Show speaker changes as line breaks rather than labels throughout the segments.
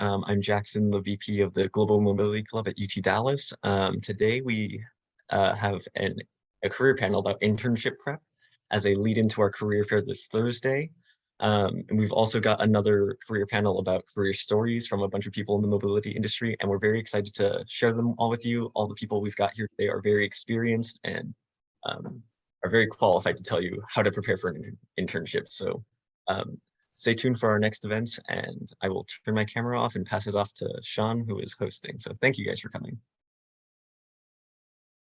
I'm Jackson, the VP of the Global Mobility Club at UT Dallas. Today we have a career panel about internship prep as a lead into our career fair this Thursday. And we've also got another career panel about career stories from a bunch of people in the mobility industry, and we're very excited to share them all with you. All the people we've got here today are very experienced and are very qualified to tell you how to prepare for an internship. So stay tuned for our next events, and I will turn my camera off and pass it off to Sean, who is hosting. So thank you guys for coming.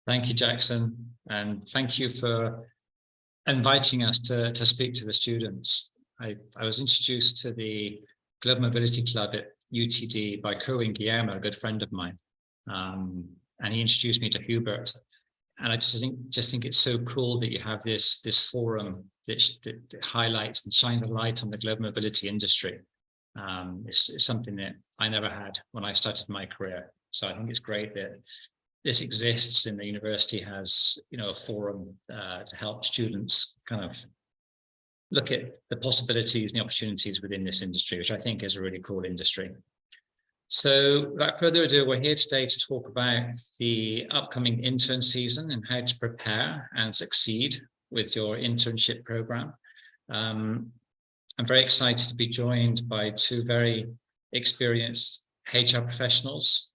Thank you, Jackson, and thank you for inviting us to speak to the students. I was introduced to the Global Mobility Club at UTD by Guillermo, a good friend of mine, and he introduced me to Hubert. And I just think it's so cool that you have this forum that highlights and shines a light on the global mobility industry. It's something that I never had when I started my career. So I think it's great that this exists, and the university has, a forum to help students kind of look at the possibilities and the opportunities within this industry, which I think is a really cool industry. So without further ado, we're here today to talk about the upcoming intern season and how to prepare and succeed with your internship program. I'm very excited to be joined by two very experienced HR professionals.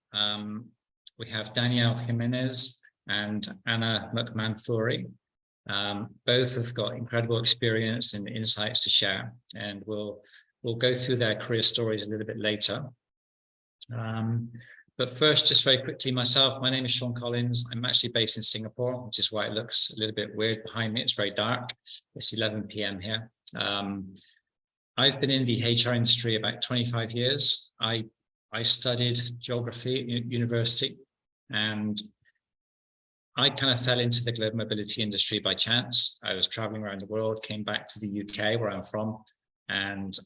We have Danielle Jimenez and Anna McMahon Fourie. Both have got incredible experience and insights to share, and we'll go through their career stories a little bit later. But first, just very quickly, myself, my name is Sean Collins. I'm actually based in Singapore, which is why it looks a little bit weird behind me. It's very dark. It's 11 p.m. here. I've been in the HR industry about 25 years. I studied geography at university, and I kind of fell into the global mobility industry by chance. I was traveling around the world, came back to the UK, where I'm from, and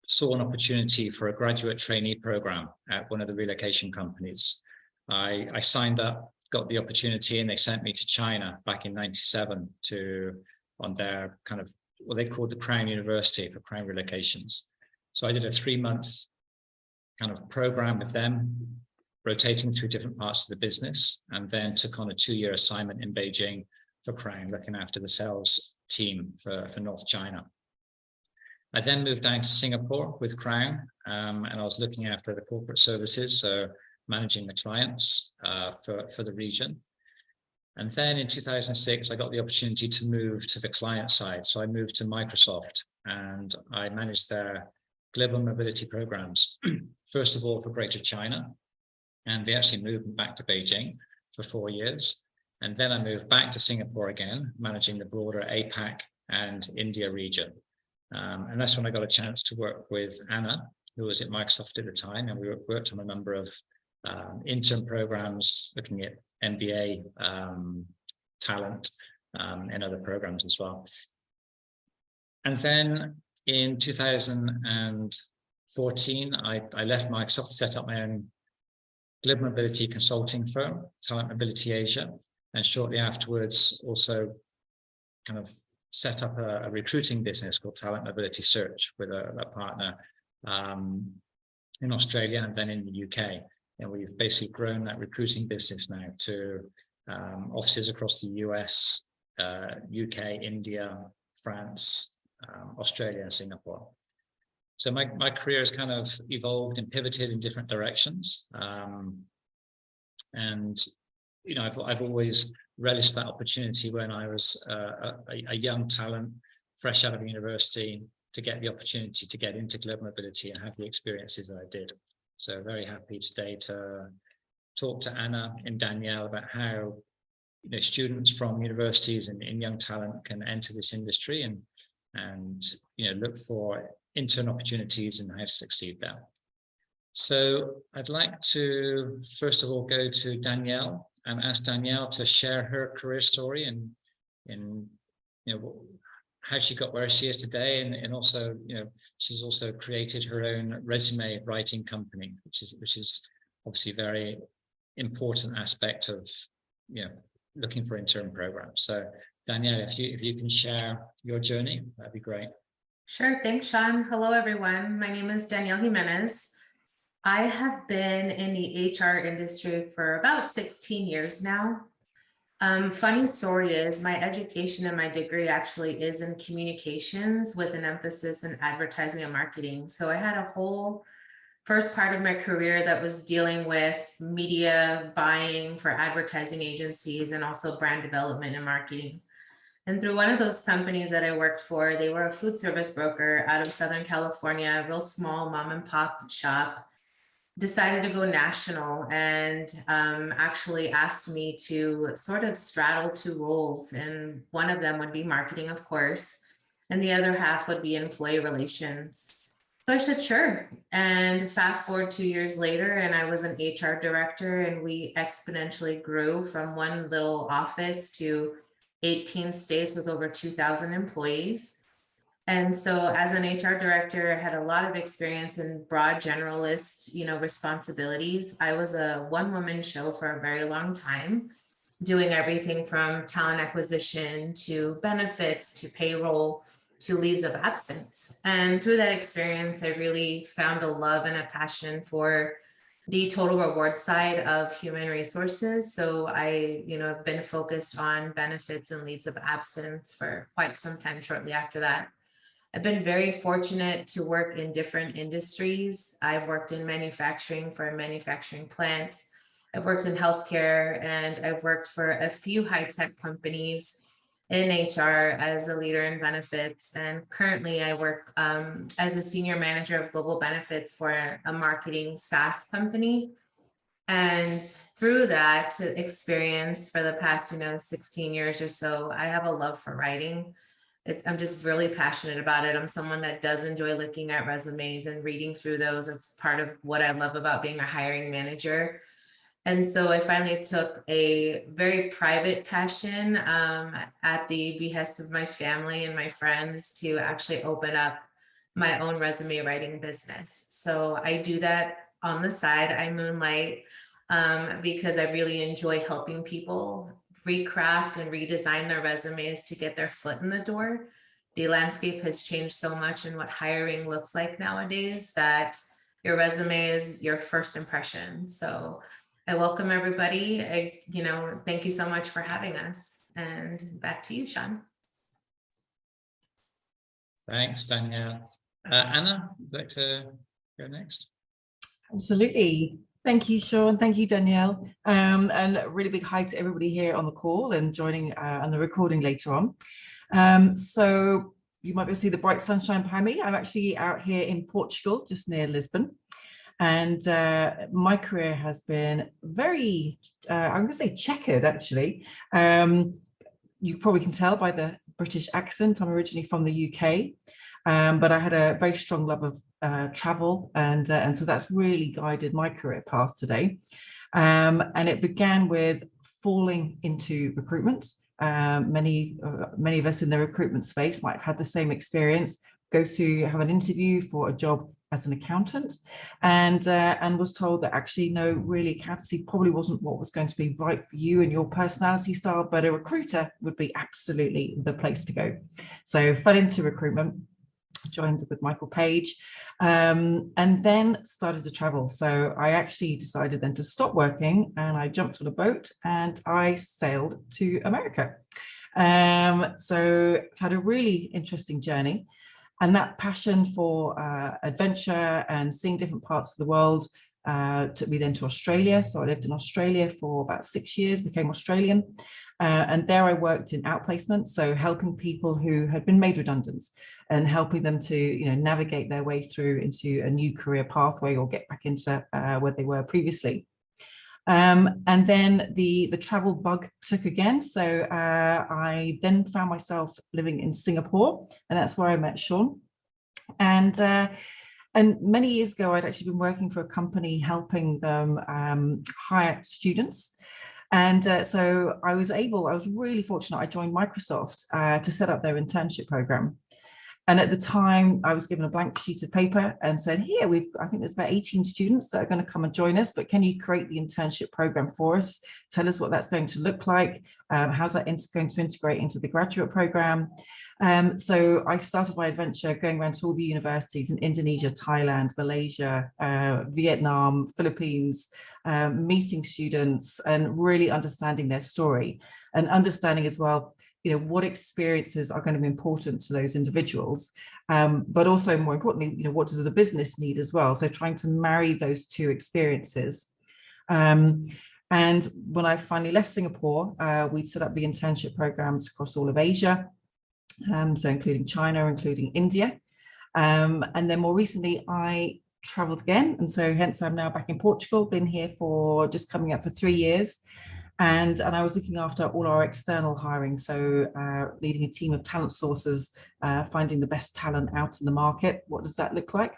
saw an opportunity for a graduate trainee program at one of the relocation companies. I signed up, got the opportunity, and they sent me to China back in '97 on their kind of what they called the Crown University for Crown relocations. So I did a 3-month kind of program with them, rotating through different parts of the business, and then took on a 2-year assignment in Beijing for Crown, looking after the sales team for North China. I then moved down to Singapore with Crown, and I was looking after the corporate services, so managing the clients for the region. And then in 2006, I got the opportunity to move to the client side. So I moved to Microsoft, and I managed their global mobility programs, first of all for Greater China, and they actually moved back to Beijing for 4 years. And then I moved back to Singapore again, managing the broader APAC and India region. And that's when I got a chance to work with Anna, who was at Microsoft at the time, and we worked on a number of intern programs, looking at MBA talent and other programs as well. And then in 2014, I left Microsoft to set up my own global mobility consulting firm, Talent Mobility Asia, and shortly afterwards also kind of set up a recruiting business called Talent Mobility Search with a partner in Australia and then in the UK. And we've basically grown that recruiting business now to offices across the US, UK, India, France, Australia, and Singapore. So my career has kind of evolved and pivoted in different directions. And I've always relished that opportunity when I was a young talent, fresh out of university, to get the opportunity to get into global mobility and have the experiences that I did. So very happy today to talk to Anna and Danielle about how students from universities and young talent can enter this industry and look for intern opportunities and how to succeed there. So I'd like to first of all go to Danielle and ask Danielle to share her career story and how she got where she is today, and also she's also created her own resume writing company, which is obviously a very important aspect of looking for intern programs. So Danielle, if you can share your journey, that'd be great.
Sure, thanks, Sean. Hello, everyone. My name is Danielle Jimenez. I have been in the HR industry for about 16 years now. Funny story is my education and my degree actually is in communications with an emphasis in advertising and marketing. So I had a whole first part of my career that was dealing with media buying for advertising agencies and also brand development and marketing. And through one of those companies that I worked for, they were a food service broker out of Southern California, a real small mom and pop shop, decided to go national and actually asked me to sort of straddle two roles. And one of them would be marketing, of course, and the other half would be employee relations. So I said, sure. And fast forward 2 years later, and I was an HR director, and we exponentially grew from one little office to 18 states with over 2,000 employees. And so as an HR director, I had a lot of experience in broad generalist, responsibilities. I was a one-woman show for a very long time, doing everything from talent acquisition to benefits to payroll to leaves of absence. And through that experience, I really found a love and a passion for the total reward side of human resources. So I, have been focused on benefits and leaves of absence for quite some time shortly after that. I've been very fortunate to work in different industries. I've worked in manufacturing for a manufacturing plant. I've worked in healthcare, and I've worked for a few high-tech companies in HR as a leader in benefits. And currently I work as a senior manager of global benefits for a marketing SaaS company. And through that experience for the past, 16 years or so, I have a love for writing. I'm just really passionate about it. I'm someone that does enjoy looking at resumes and reading through those. It's part of what I love about being a hiring manager. And so I finally took a very private passion at the behest of my family and my friends to actually open up my own resume writing business. So I do that on the side. I moonlight because I really enjoy helping people recraft and redesign their resumes to get their foot in the door. The landscape has changed so much in what hiring looks like nowadays that your resume is your first impression. So I welcome everybody. Thank you so much for having us. And back to you, Sean.
Thanks, Danielle. Anna, would you like to go next?
Absolutely. Thank you, Sean. Thank you, Danielle. And a really big hi to everybody here on the call and joining on the recording later on. So you might be able to see the bright sunshine behind me. I'm actually out here in Portugal, just near Lisbon. And my career has been very, I'm going to say checkered, actually. You probably can tell by the British accent. I'm originally from the UK, but I had a very strong love of travel. And so that's really guided my career path today. And it began with falling into recruitment. Many of us in the recruitment space might have had the same experience, go to have an interview for a job as an accountant and was told that actually, no, really accountancy probably wasn't what was going to be right for you and your personality style, but a recruiter would be absolutely the place to go. So fell into recruitment, joined with Michael Page, and then started to travel. So I actually decided then to stop working and I jumped on a boat and I sailed to America. So had a really interesting journey. And that passion for adventure and seeing different parts of the world took me then to Australia. So I lived in Australia for about 6 years, became Australian. And there I worked in outplacement, so helping people who had been made redundant and helping them to navigate their way through into a new career pathway or get back into where they were previously. And then the travel bug took again. So I then found myself living in Singapore, and that's where I met Sean. And many years ago, I'd actually been working for a company helping them hire students. And so I was really fortunate. I joined Microsoft to set up their internship program. And at the time, I was given a blank sheet of paper and said, here, I think there's about 18 students that are going to come and join us, but can you create the internship program for us? Tell us what that's going to look like. How's that going to integrate into the graduate program? So I started my adventure going around to all the universities in Indonesia, Thailand, Malaysia, Vietnam, Philippines, meeting students and really understanding their story and understanding as well, what experiences are going to be important to those individuals, but also more importantly, what does the business need as well? So trying to marry those two experiences. And when I finally left Singapore, we'd set up the internship programs across all of Asia, so including China, including India. And then more recently, I traveled again. And so hence I'm now back in Portugal, been here for just coming up for 3 years. And I was looking after all our external hiring, so leading a team of talent sources, finding the best talent out in the market. What does that look like?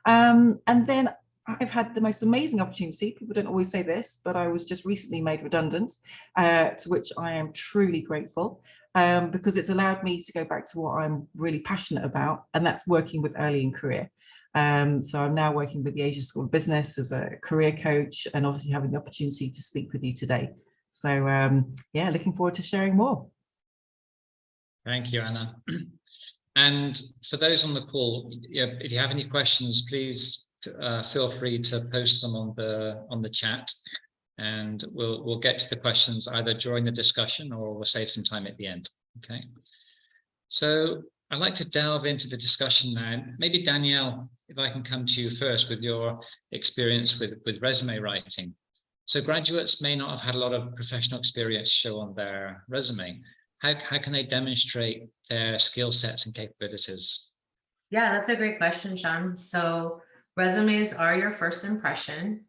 And then I've had the most amazing opportunity. People don't always say this, but I was just recently made redundant, to which I am truly grateful, because it's allowed me to go back to what I'm really passionate about, and that's working with early in career. So I'm now working with the Asia School of Business as a career coach, and obviously having the opportunity to speak with you today. So yeah, looking forward to sharing more.
Thank you, Anna. And for those on the call, if you have any questions, please feel free to post them on the chat, and we'll get to the questions either during the discussion or we'll save some time at the end. Okay. So I'd like to delve into the discussion now. Maybe Danielle, if I can come to you first with your experience with resume writing. So graduates may not have had a lot of professional experience show on their resume. How can they demonstrate their skill sets and capabilities?
Yeah, that's a great question, Sean. So resumes are your first impression,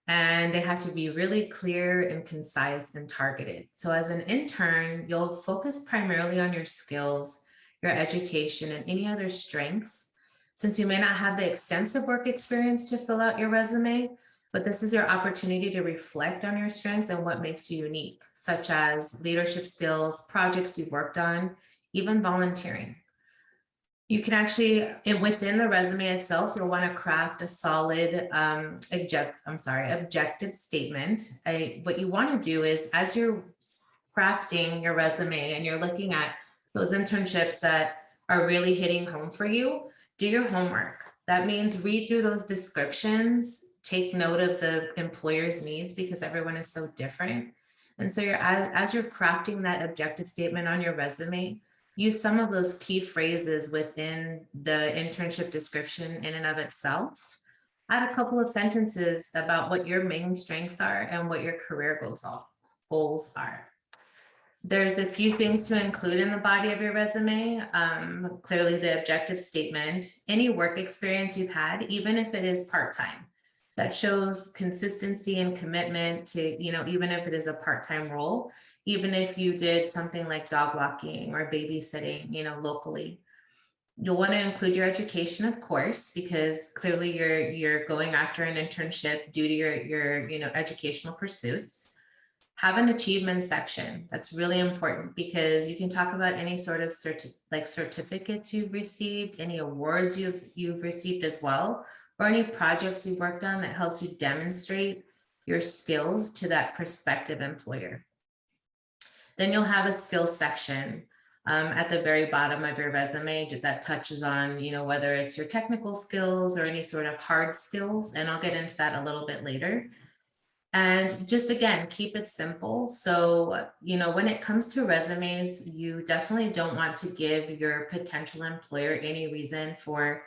and they have to be really clear and concise and targeted. So as an intern, you'll focus primarily on your skills, your education, and any other strengths. Since you may not have the extensive work experience to fill out your resume, but this is your opportunity to reflect on your strengths and what makes you unique, such as leadership skills, projects you've worked on, even volunteering. You can actually, within the resume itself, you'll want to craft a solid objective statement. What you want to do is, as you're crafting your resume and you're looking at those internships that are really hitting home for you, do your homework. That means read through those descriptions, take note of the employer's needs because everyone is so different. And so as you're crafting that objective statement on your resume, use some of those key phrases within the internship description in and of itself. Add a couple of sentences about what your main strengths are and what your career goals are. There's a few things to include in the body of your resume. Clearly the objective statement, any work experience you've had, even if it is part-time, that shows consistency and commitment to, even if it is a part-time role, even if you did something like dog walking or babysitting, locally. You'll want to include your education, of course, because clearly you're going after an internship due to your educational pursuits. Have an achievement section. That's really important because you can talk about any sort of certificates you've received, any awards you've received as well, or any projects you've worked on that helps you demonstrate your skills to that prospective employer. Then you'll have a skills section at the very bottom of your resume that touches on, whether it's your technical skills or any sort of hard skills. And I'll get into that a little bit later. And just again, keep it simple. So, when it comes to resumes, you definitely don't want to give your potential employer any reason for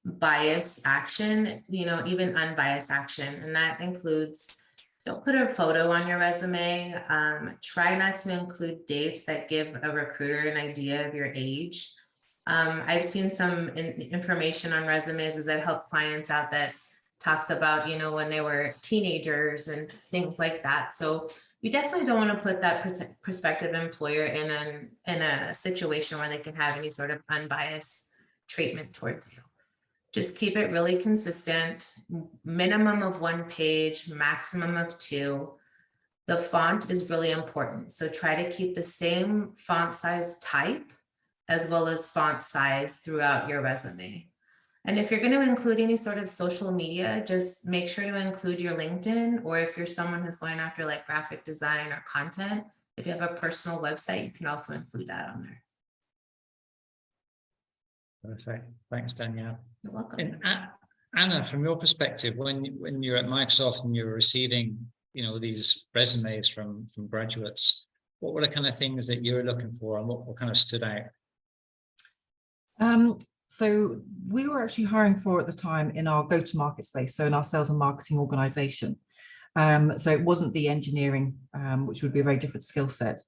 bias action, even unbiased action. And that includes, don't put a photo on your resume. Try not to include dates that give a recruiter an idea of your age. I've seen some information on resumes as I've helped clients out that talks about, when they were teenagers and things like that. So you definitely don't want to put that prospective employer in a situation where they can have any sort of unbiased treatment towards you. Just keep it really consistent, minimum of 1 page, maximum of 2. The font is really important. So try to keep the same font size type as well as font size throughout your resume. And if you're going to include any sort of social media, just make sure to include your LinkedIn, or if you're someone who's going after like graphic design or content, if you have a personal website, you can also include that on there.
Perfect. Thanks, Danielle.
You're welcome.
And Anna, from your perspective, when you're at Microsoft and you're receiving, these resumes from graduates, what were the kind of things that you were looking for, and what kind of stood out?
So we were actually hiring for at the time in our go-to-market space, so in our sales and marketing organization. So it wasn't the engineering, which would be a very different skill set.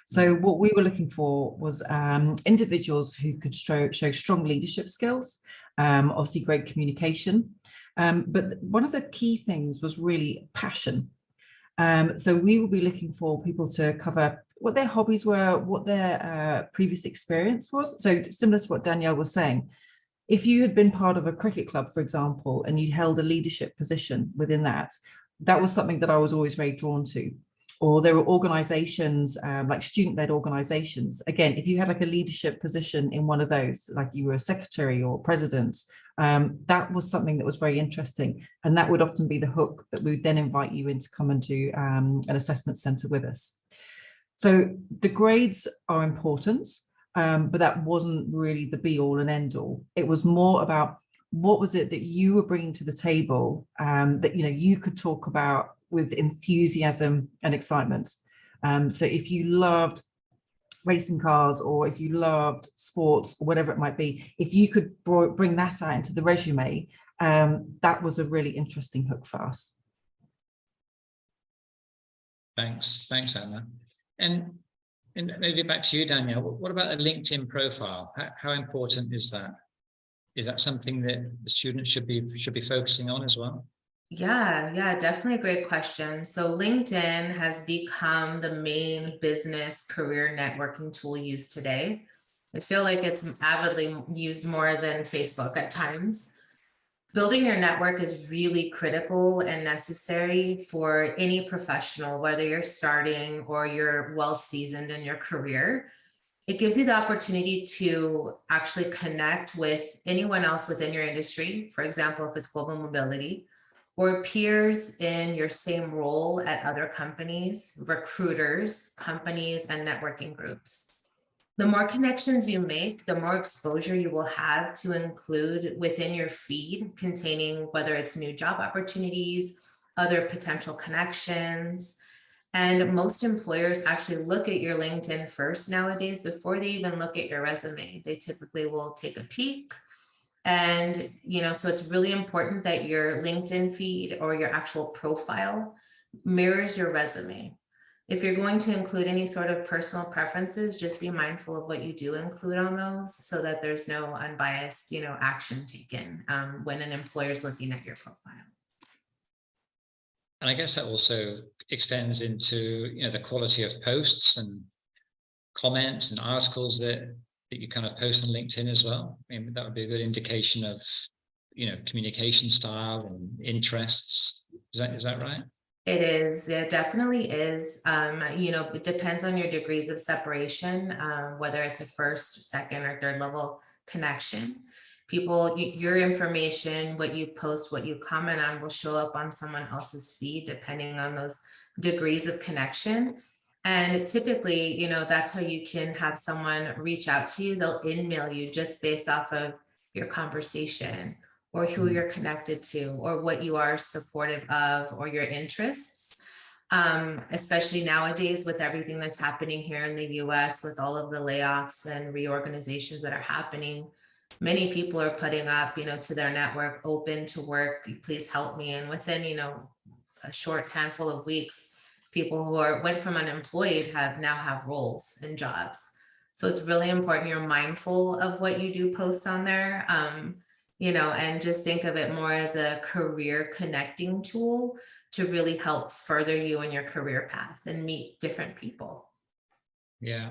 So what we were looking for was individuals who could show strong leadership skills, obviously great communication. But one of the key things was really passion. So we will be looking for people to cover what their hobbies were, what their previous experience was. So similar to what Danielle was saying, if you had been part of a cricket club, for example, and you held a leadership position within that, that was something that I was always very drawn to. Or there were organizations like student-led organizations. Again, if you had like a leadership position in one of those, like you were a secretary or president, that was something that was very interesting. And that would often be the hook that we would then invite you in to come and do an assessment center with us. So the grades are important, but that wasn't really the be all and end all. It was more about what was it that you were bringing to the table that you could talk about with enthusiasm and excitement. So if you loved racing cars, or if you loved sports, or whatever it might be, if you could bring that out into the resume, that was a really interesting hook for us.
Thanks, Anna. And maybe back to you, Danielle. What about a LinkedIn profile? How important is that? Is that something that the students should be focusing on as well?
Yeah, definitely a great question. So LinkedIn has become the main business career networking tool used today. I feel like it's avidly used more than Facebook at times. Building your network is really critical and necessary for any professional, whether you're starting or you're well seasoned in your career. It gives you the opportunity to actually connect with anyone else within your industry. For example, if it's global mobility, or peers in your same role at other companies, recruiters, companies, and networking groups. The more connections you make, the more exposure you will have to include within your feed, containing whether it's new job opportunities, other potential connections. And most employers actually look at your LinkedIn first nowadays before they even look at your resume. They typically will take a peek. And, so it's really important that your LinkedIn feed or your actual profile mirrors your resume. If you're going to include any sort of personal preferences, just be mindful of what you do include on those so that there's no unbiased, action taken when an employer is looking at your profile.
And I guess that also extends into, the quality of posts and comments and articles that you kind of post on LinkedIn as well. I mean, that would be a good indication of, communication style and interests. Is that right?
It is. It definitely is. It depends on your degrees of separation, whether it's a first, second, or third level connection. Your information, what you post, what you comment on will show up on someone else's feed, depending on those degrees of connection. And typically, that's how you can have someone reach out to you. They'll email you just based off of your conversation, or who you're connected to, or what you are supportive of, or your interests. Especially nowadays with everything that's happening here in the US, with all of the layoffs and reorganizations that are happening, many people are putting up, to their network, open to work, please help me. And within, a short handful of weeks, people who went from unemployed now have roles and jobs. So it's really important you're mindful of what you do post on there. And just think of it more as a career connecting tool to really help further you in your career path and meet different people.
Yeah.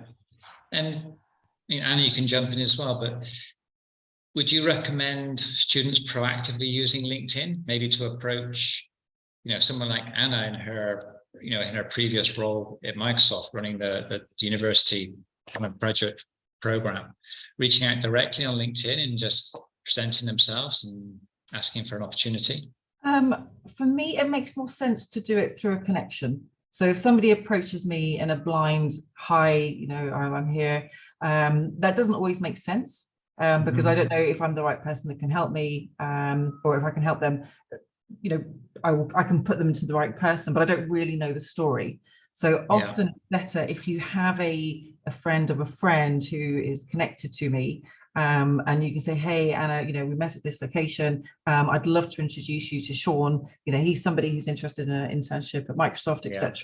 And Anna, you can jump in as well, but would you recommend students proactively using LinkedIn, maybe to approach, someone like Anna in her previous role at Microsoft, running the university kind of graduate program, reaching out directly on LinkedIn and just presenting themselves and asking for an opportunity?
For me, it makes more sense to do it through a connection. So if somebody approaches me in a blind, hi, I'm here, that doesn't always make sense, because I don't know if I'm the right person that can help me, or if I can help them. I can put them into the right person, but I don't really know the story. So often it's better if you have a friend of a friend who is connected to me, and you can say, hey, Anna, we met at this location. I'd love to introduce you to Sean. He's somebody who's interested in an internship at Microsoft, etc.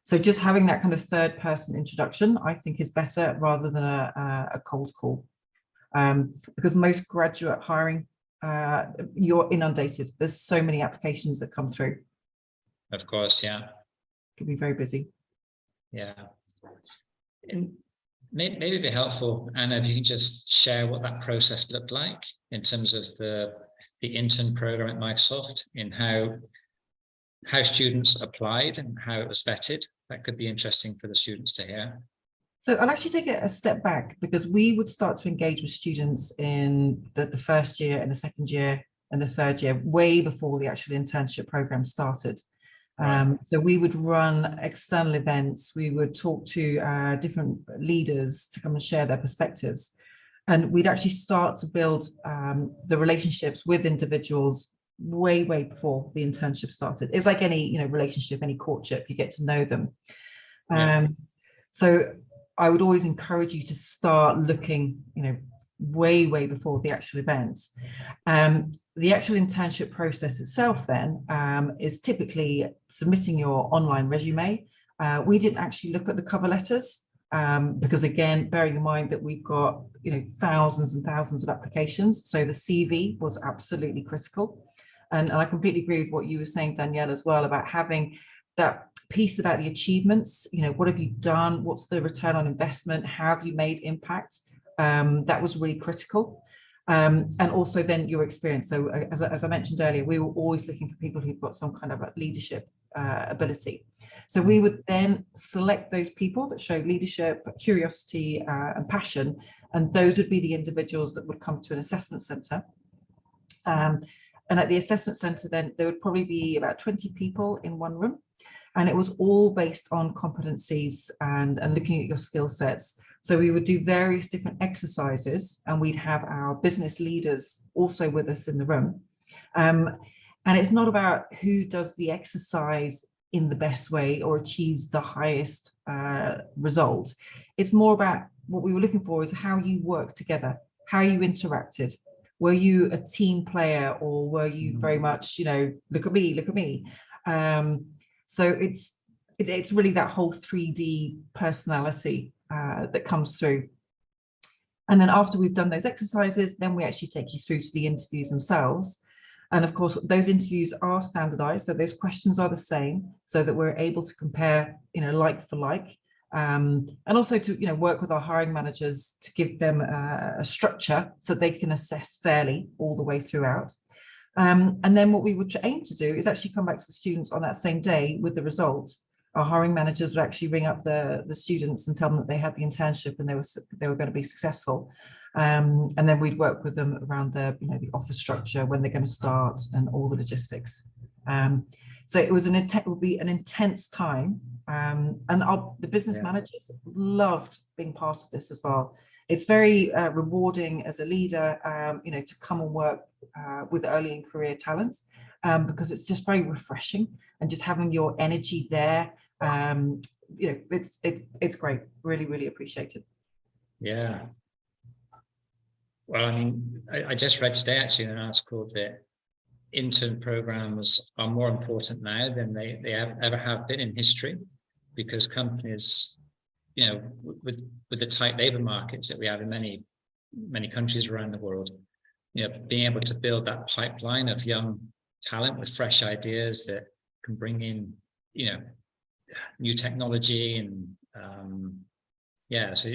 So just having that kind of third person introduction, I think, is better rather than a cold call, because most graduate hiring, you're inundated. There's so many applications that come through.
Of course, yeah.
Could be very busy.
Yeah. And maybe it'd be helpful, Anna, if you can just share what that process looked like in terms of the intern program at Microsoft, in how students applied and how it was vetted. That could be interesting for the students to hear.
So I'll actually take it a step back, because we would start to engage with students in the first year and the second year and the third year, way before the actual internship program started. So we would run external events. We would talk to different leaders to come and share their perspectives. And we'd actually start to build the relationships with individuals way before the internship started. It's like any relationship, any courtship, you get to know them. So I would always encourage you to start looking, way before the actual event. The actual internship process itself then is typically submitting your online resume. We didn't actually look at the cover letters, because again, bearing in mind that we've got thousands and thousands of applications, so the CV was absolutely critical. And I completely agree with what you were saying, Danielle, as well, about having that piece about the achievements. What have you done? What's the return on investment? How have you made impact? That was really critical. And also then your experience. So as I mentioned earlier, we were always looking for people who've got some kind of a leadership ability. So we would then select those people that show leadership, curiosity, and passion, and those would be the individuals that would come to an assessment centre. And at the assessment centre, then there would probably be about 20 people in one room, and it was all based on competencies and looking at your skill sets. So we would do various different exercises, and we'd have our business leaders also with us in the room. And it's not about who does the exercise in the best way or achieves the highest result. It's more about what we were looking for is how you work together, how you interacted. Were you a team player, or were you very much, look at me, look at me? So it's really that whole 3D personality that comes through. And then after we've done those exercises, then we actually take you through to the interviews themselves. And of course, those interviews are standardized. So those questions are the same, so that we're able to compare, like for like. And also to work with our hiring managers to give them a structure so they can assess fairly all the way throughout. And then what we would aim to do is actually come back to the students on that same day with the result. Our hiring managers would actually ring up the students and tell them that they had the internship and they were going to be successful. And then we'd work with them around the office structure, when they're going to start, and all the logistics. So it was would be an intense time, and the business managers loved being part of this as well. It's very rewarding as a leader, to come and work with early in career talents, because it's just very refreshing, and just having your energy there. It's great. Really appreciate it.
Yeah. Well, I just read today actually an article that intern programs are more important now than they ever have been in history, because companies, with the tight labor markets that we have in many countries around the world, being able to build that pipeline of young talent with fresh ideas that can bring in, new technology and so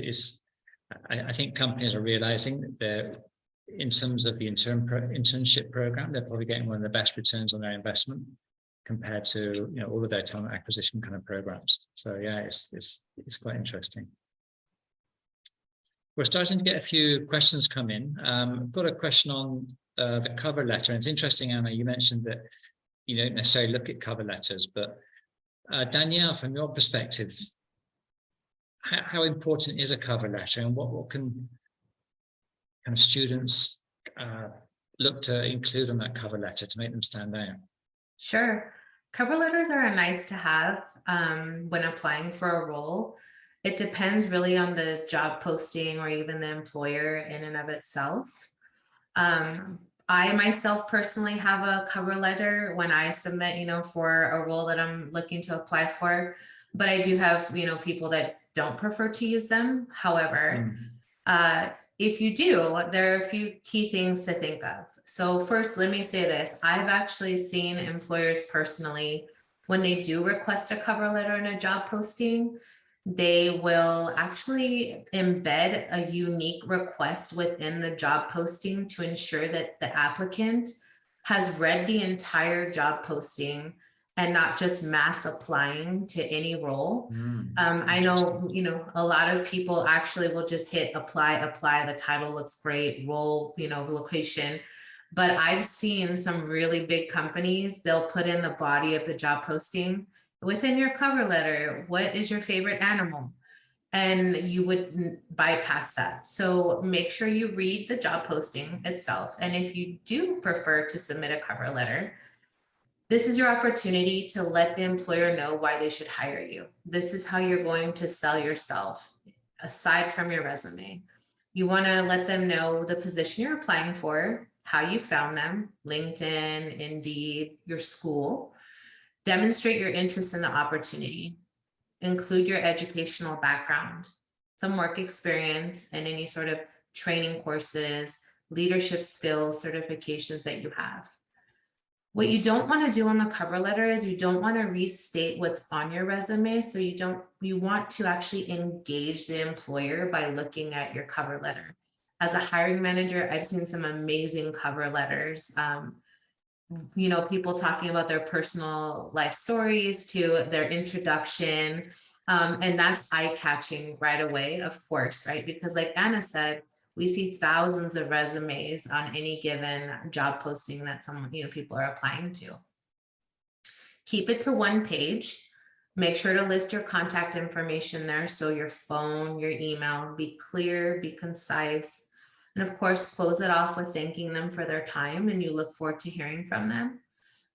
I think companies are realizing that in terms of the internship program, they're probably getting one of the best returns on their investment compared to all of their talent acquisition kind of programs. So yeah, it's quite interesting. We're starting to get a few questions come in. I've got a question on the cover letter. And it's interesting, Anna, you mentioned that you don't necessarily look at cover letters, but Danielle, from your perspective, how important is a cover letter, and what can kind of students look to include on that cover letter to make them stand out?
Sure. Cover letters are nice to have when applying for a role. It depends really on the job posting or even the employer in and of itself. I myself personally have a cover letter when I submit, for a role that I'm looking to apply for, but I do have, people that don't prefer to use them. However, if you do, there are a few key things to think of. So first, let me say this. I've actually seen employers personally, when they do request a cover letter in a job posting, they will actually embed a unique request within the job posting to ensure that the applicant has read the entire job posting and not just mass applying to any role. I know, a lot of people actually will just hit apply, the title looks great, role, location. But I've seen some really big companies, they'll put in the body of the job posting, within your cover letter, what is your favorite animal? And you would bypass that. So make sure you read the job posting itself. And if you do prefer to submit a cover letter, this is your opportunity to let the employer know why they should hire you. This is how you're going to sell yourself aside from your resume. You want to let them know the position you're applying for, how you found them, LinkedIn, Indeed, your school. Demonstrate your interest in the opportunity. Include your educational background, some work experience, and any sort of training courses, leadership skills, certifications that you have. What you don't want to do on the cover letter is you don't want to restate what's on your resume. So you want to actually engage the employer by looking at your cover letter. As a hiring manager, I've seen some amazing cover letters. People talking about their personal life stories to their introduction. And that's eye-catching right away, of course, right? Because like Anna said, we see thousands of resumes on any given job posting that people are applying to. Keep it to one page. Make sure to list your contact information there. So your phone, your email, be clear, be concise. And of course, close it off with thanking them for their time, and you look forward to hearing from them.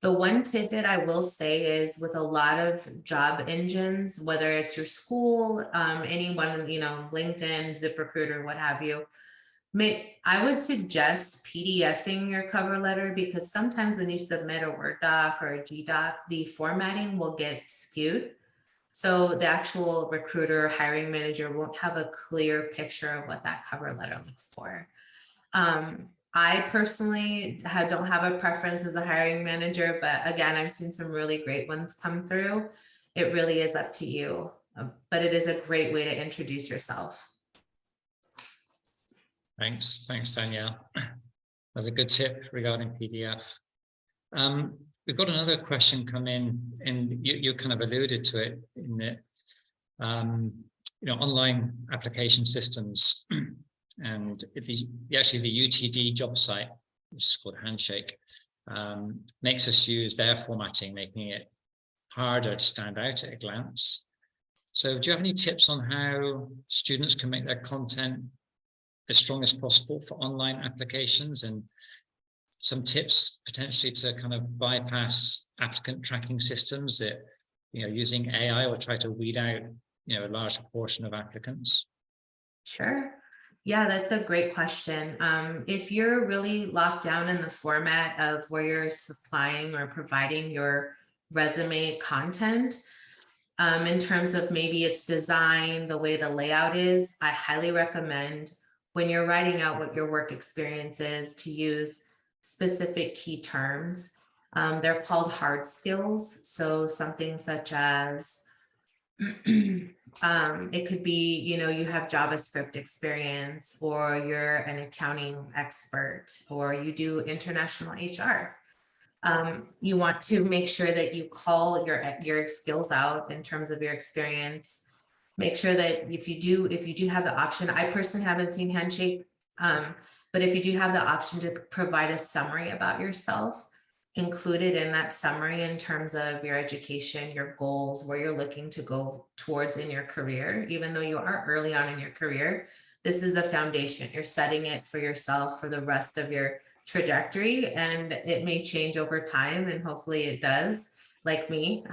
The one tidbit I will say is with a lot of job engines, whether it's your school, anyone, LinkedIn, ZipRecruiter, what have you, I would suggest PDFing your cover letter, because sometimes when you submit a Word doc or a GDoc, the formatting will get skewed. So the actual recruiter or hiring manager won't have a clear picture of what that cover letter looks for. I personally don't have a preference as a hiring manager, but again, I've seen some really great ones come through. It really is up to you, but it is a great way to introduce yourself.
Thanks, Danielle. That's a good tip regarding PDF. We've got another question come in, and you kind of alluded to it in that, online application systems and actually the UTD job site, which is called Handshake, makes us use their formatting, making it harder to stand out at a glance. So do you have any tips on how students can make their content as strong as possible for online applications, and some tips potentially to kind of bypass applicant tracking systems that, using AI will try to weed out, a large portion of applicants?
Sure. Yeah, that's a great question. If you're really locked down in the format of where you're supplying or providing your resume content, in terms of maybe its design, the way the layout is, I highly recommend when you're writing out what your work experience is to use specific key terms. They're called hard skills. So something such as, it could be, you have JavaScript experience, or you're an accounting expert, or you do international HR. You want to make sure that you call your skills out in terms of your experience. Make sure that if you do have the option, I personally haven't seen Handshake, but if you do have the option to provide a summary about yourself, included in that summary in terms of your education, your goals, where you're looking to go towards in your career, even though you are early on in your career, this is the foundation. You're setting it for yourself for the rest of your trajectory, and it may change over time, and hopefully it does, like me.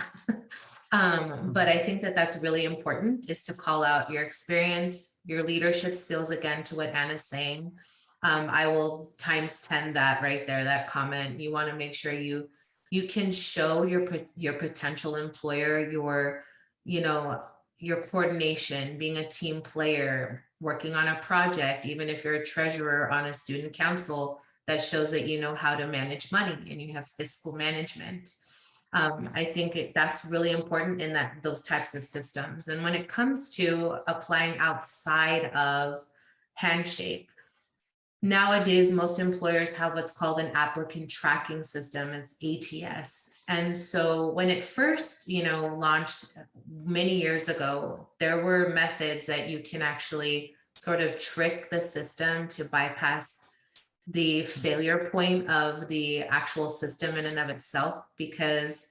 But I think that that's really important, is to call out your experience, your leadership skills, again, to what Anna's saying. I will times 10 that right there, that comment. You want to make sure you can show your potential employer, your coordination, being a team player, working on a project, even if you're a treasurer on a student council, that shows that you know how to manage money and you have fiscal management. I think that's really important in those types of systems. And when it comes to applying outside of Handshake, nowadays, most employers have what's called an applicant tracking system. It's ATS. And so when it first, launched many years ago, there were methods that you can actually sort of trick the system to bypass the failure point of the actual system in and of itself, because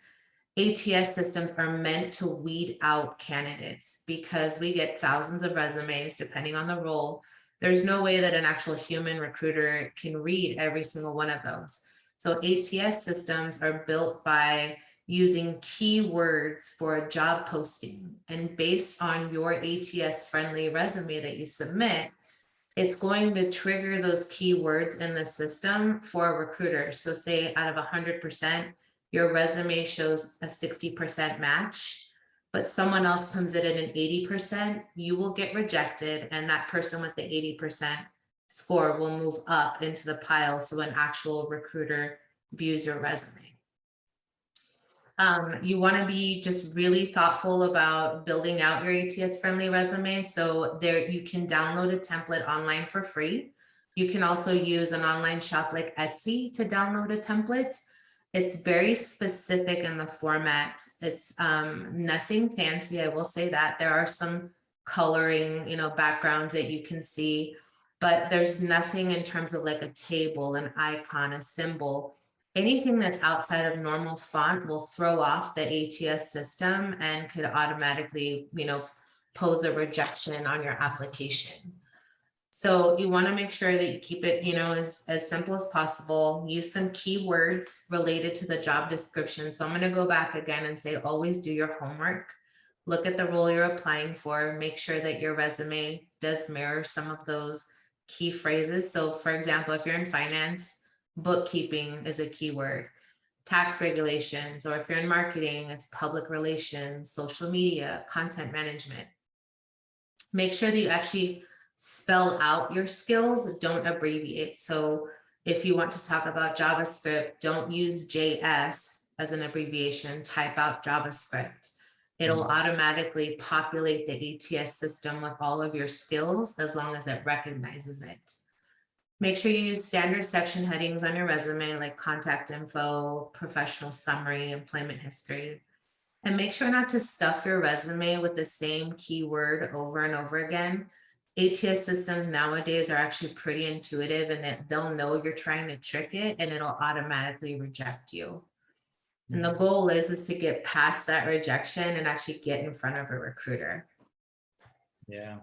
ATS systems are meant to weed out candidates, because we get thousands of resumes depending on the role. There's no way that an actual human recruiter can read every single one of those. So ATS systems are built by using keywords for a job posting, and based on your ATS friendly resume that you submit, it's going to trigger those keywords in the system for a recruiter. So say out of 100%, your resume shows a 60% match, but someone else comes in at an 80%, you will get rejected, and that person with the 80% score will move up into the pile so an actual recruiter views your resume. You want to be just really thoughtful about building out your ATS friendly resume. So there you can download a template online for free. You can also use an online shop like Etsy to download a template. It's very specific in the format. It's nothing fancy. I will say that there are some coloring, backgrounds that you can see, but there's nothing in terms of like a table, an icon, a symbol. Anything that's outside of normal font will throw off the ATS system and could automatically, pose a rejection on your application. So you want to make sure that you keep it, as simple as possible. Use some keywords related to the job description. So I'm going to go back again and say, always do your homework. Look at the role you're applying for. Make sure that your resume does mirror some of those key phrases. So for example, if you're in finance, bookkeeping is a keyword, tax regulations, or if you're in marketing, it's public relations, social media, content management. Make sure that you actually spell out your skills, don't abbreviate. So if you want to talk about JavaScript, don't use JS as an abbreviation, type out JavaScript. It'll automatically populate the ATS system with all of your skills as long as it recognizes it. Make sure you use standard section headings on your resume, like contact info, professional summary, employment history. And make sure not to stuff your resume with the same keyword over and over again. ATS systems nowadays are actually pretty intuitive, and that they'll know you're trying to trick it, and it'll automatically reject you. And the goal is to get past that rejection and actually get in front of a recruiter.
Yeah.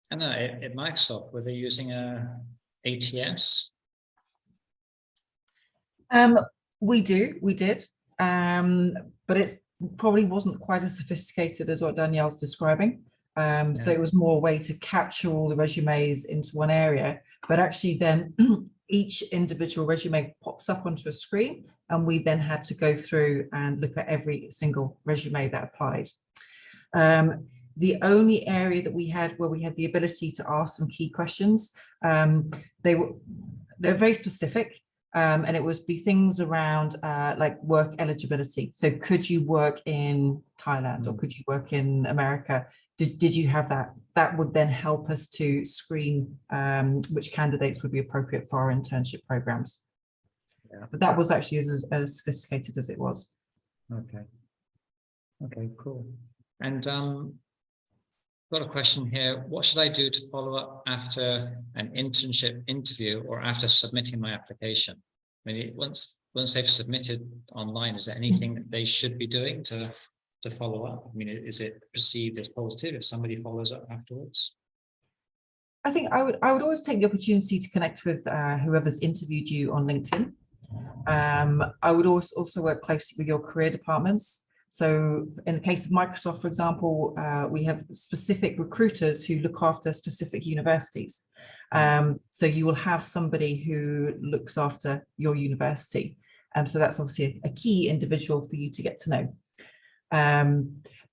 And at Microsoft, were they using ATS?
We did, but it probably wasn't quite as sophisticated as what Danielle's describing. So it was more a way to capture all the resumes into one area, but actually then each individual resume pops up onto a screen, and we then had to go through and look at every single resume that applied. The only area that we had where we had the ability to ask some key questions, they're very specific, and it would be things around like work eligibility. So could you work in Thailand, or could you work in America? Did you have that? That would then help us to screen which candidates would be appropriate for our internship programs.
Yeah.
But that was actually as sophisticated as it was.
Okay. Okay, cool. And got a question here. What should I do to follow up after an internship interview or after submitting my application? I mean, once they've submitted online, is there anything that they should be doing to follow up? I mean, is it perceived as positive if somebody follows up afterwards?
I think I would always take the opportunity to connect with whoever's interviewed you on LinkedIn. I would also work closely with your career departments. So in the case of Microsoft, for example, we have specific recruiters who look after specific universities. So you will have somebody who looks after your university. So that's obviously a key individual for you to get to know.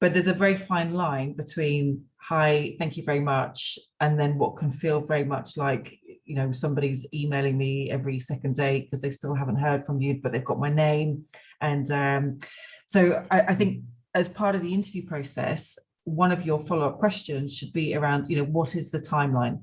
But there's a very fine line between, hi, thank you very much, and then what can feel very much like, you know, somebody's emailing me every second day because they still haven't heard from you, but they've got my name. And so I think as part of the interview process, one of your follow-up questions should be around, you know, what is the timeline?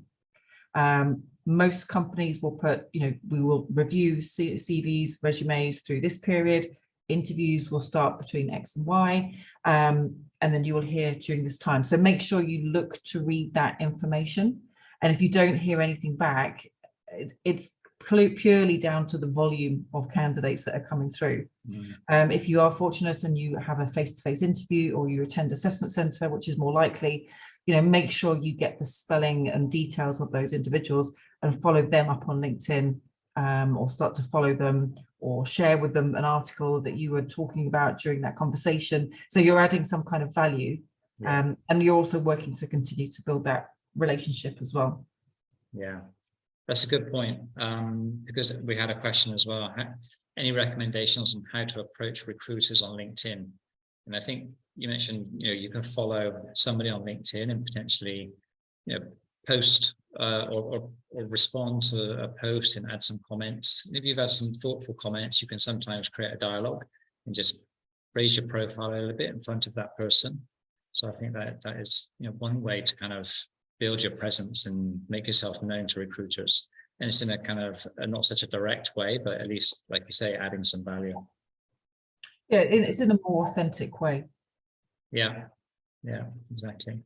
Most companies will put, you know, we will review CVs, resumes through this period. Interviews will start between X and Y, and then you will hear during this time. So make sure you look to read that information. And if you don't hear anything back, it's purely down to the volume of candidates that are coming through. If you are fortunate and you have a face-to-face interview or you attend assessment center, which is more likely, you know, make sure you get the spelling and details of those individuals and follow them up on LinkedIn, or start to follow them or share with them an article that you were talking about during that conversation. So you're adding some kind of value, and you're also working to continue to build that relationship as well.
Yeah, that's a good point, because we had a question as well. Any recommendations on how to approach recruiters on LinkedIn? And I think you mentioned, you know, you can follow somebody on LinkedIn and potentially, you know, post or respond to a post and add some comments. If you've had some thoughtful comments, you can sometimes create a dialogue and just raise your profile a little bit in front of that person. So I think that is, you know, one way to kind of build your presence and make yourself known to recruiters. And it's in a kind of not such a direct way, but at least, like you say, adding some value.
Yeah, it's in a more authentic way.
Yeah, exactly.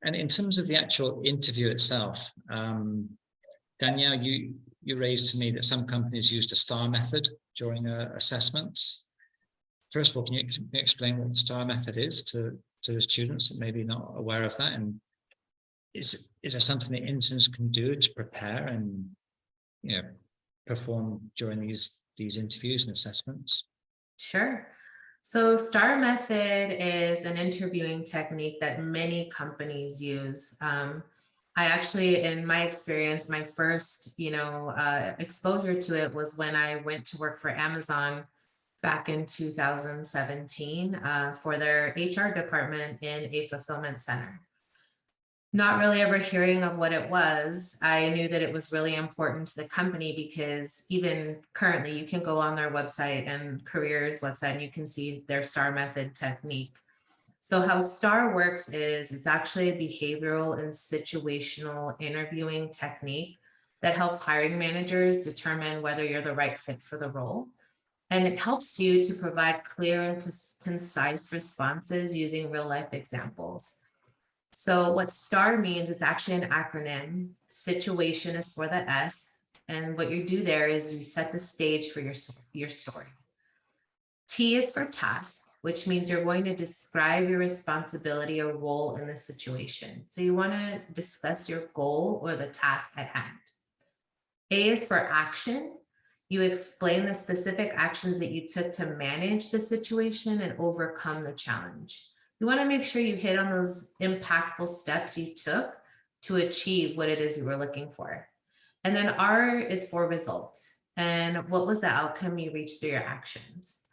And in terms of the actual interview itself, Danielle, you raised to me that some companies used a STAR method during assessments. First of all, can you explain what the STAR method is to the students that may be not aware of that? And is there something that interns can do to prepare and, you know, perform during these interviews and assessments?
Sure. So STAR method is an interviewing technique that many companies use. I actually, in my experience, my first, exposure to it was when I went to work for Amazon back in 2017 for their HR department in a fulfillment center. Not really ever hearing of what it was, I knew that it was really important to the company because even currently you can go on their website and careers website and you can see their STAR method technique. So how STAR works is it's actually a behavioral and situational interviewing technique that helps hiring managers determine whether you're the right fit for the role. And it helps you to provide clear and concise responses using real life examples. So what STAR means, it's actually an acronym. Situation is for the S. And what you do there is you set the stage for your story. T is for task, which means you're going to describe your responsibility or role in the situation. So you want to discuss your goal or the task at hand. A is for action. You explain the specific actions that you took to manage the situation and overcome the challenge. You want to make sure you hit on those impactful steps you took to achieve what it is you were looking for. And then R is for result. And what was the outcome you reached through your actions?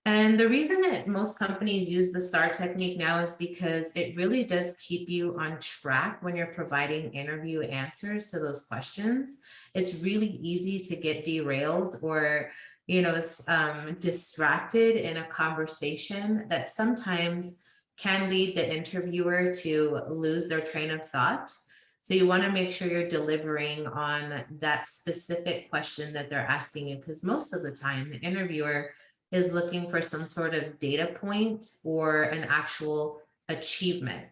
And the reason that most companies use the STAR technique now is because it really does keep you on track when you're providing interview answers to those questions. It's really easy to get derailed or distracted in a conversation that sometimes can lead the interviewer to lose their train of thought. So you want to make sure you're delivering on that specific question that they're asking you, because most of the time the interviewer is looking for some sort of data point or an actual achievement.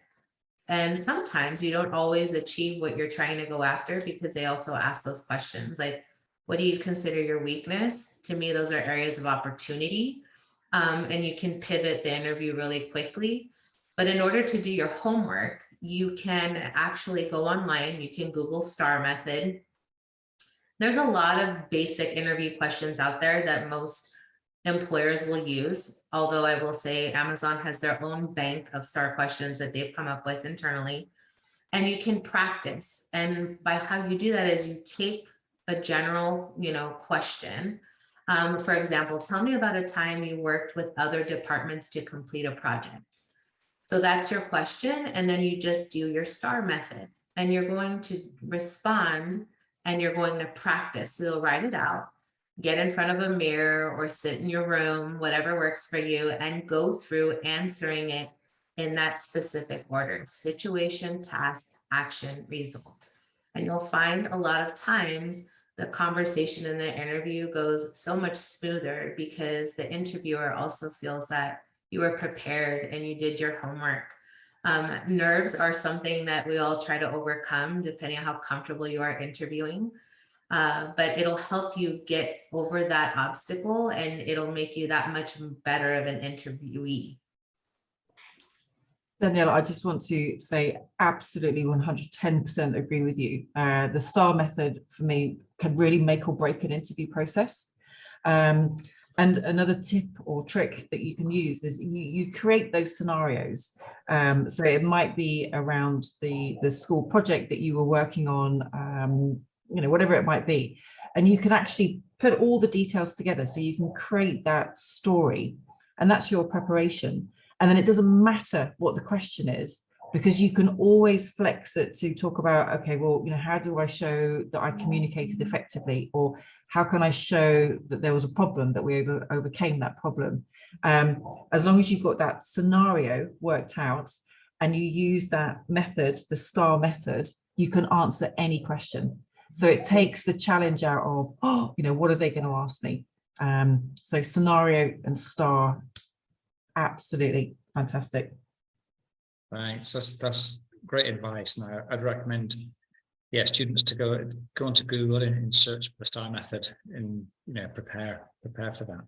And sometimes you don't always achieve what you're trying to go after because they also ask those questions like, what do you consider your weakness? To me, those are areas of opportunity. And you can pivot the interview really quickly. But in order to do your homework, you can actually go online. You can Google STAR method. There's a lot of basic interview questions out there that most employers will use. Although I will say Amazon has their own bank of STAR questions that they've come up with internally. And you can practice. And by how you do that is you take a general, question. For example, tell me about a time you worked with other departments to complete a project. So that's your question. And then you just do your STAR method and you're going to respond and you're going to practice. So you'll write it out, get in front of a mirror or sit in your room, whatever works for you, and go through answering it in that specific order: situation, task, action, result. And you'll find a lot of times the conversation in the interview goes so much smoother because the interviewer also feels that you were prepared and you did your homework. Nerves are something that we all try to overcome depending on how comfortable you are interviewing. But it'll help you get over that obstacle and it'll make you that much better of an interviewee.
Danielle, I just want to say absolutely 110% agree with you. The STAR method for me can really make or break an interview process. And another tip or trick that you can use is you create those scenarios. So it might be around the school project that you were working on, whatever it might be. And you can actually put all the details together so you can create that story. And that's your preparation. And then it doesn't matter what the question is, because you can always flex it to talk about, okay, well, how do I show that I communicated effectively? Or how can I show that there was a problem, that we overcame that problem? As long as you've got that scenario worked out and you use that method, the STAR method, you can answer any question. So it takes the challenge out of, what are they going to ask me? So scenario and STAR, absolutely fantastic.
Thanks. That's great advice. Now, I'd recommend, students to go onto Google and search for the STAR method and prepare for that.